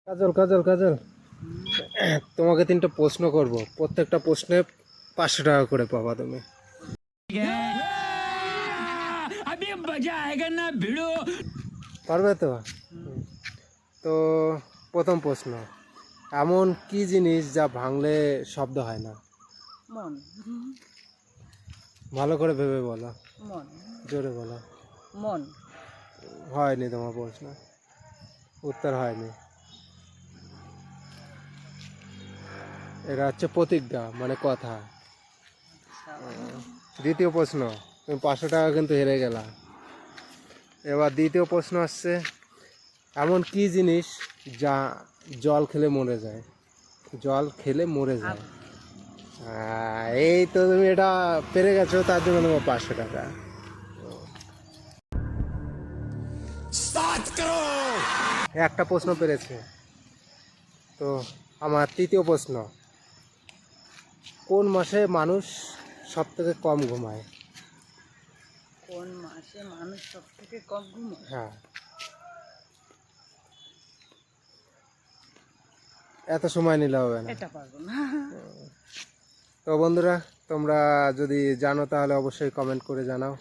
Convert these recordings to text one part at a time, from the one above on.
কাজল কাজল কাজল, তোমাকে 3টা প্রশ্ন করব, প্রত্যেকটা প্রশ্নে 500 টাকা করে পাবা তুমি। পারবে তো? তো প্রথম প্রশ্ন, এমন কি জিনিস যা ভাঙলে শব্দ হয় না? মন। ভালো করে ভেবে বলো, মন। জোরে বলো। মন। হয়নি তোমার প্রশ্ন, উত্তর হয়নি। এটা হচ্ছে প্রতিজ্ঞা, মানে কথা। দ্বিতীয় প্রশ্ন, তুমি 500 টাকা কিন্তু হেরে গেলা। এবার দ্বিতীয় প্রশ্ন আসছে, এমন কি জিনিস যা জল খেলে মরে যায়? জল খেলে মরে যায়। এই তো তুমি এটা পেরে গেছো, তার জন্য তোমার 500 টাকা। একটা প্রশ্ন পেরেছে। তো আমার তৃতীয় প্রশ্ন, কোন মাসে মানুষ সব থেকে কম ঘুমায়? কোন মাসে মানুষ সব থেকে কম ঘুমায়? হ্যাঁ, এত সময় নিলে হবে না। এটা পারবো না। তো বন্ধুরা, তোমরা যদি জানো তাহলে অবশ্যই কমেন্ট করে জানাও।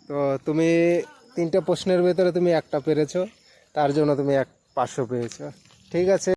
তো তুমি 3টে প্রশ্নের ভেতরে তুমি একটা পেরেছো, তার জন্য তুমি 500 পেয়েছো। ঠিক আছে।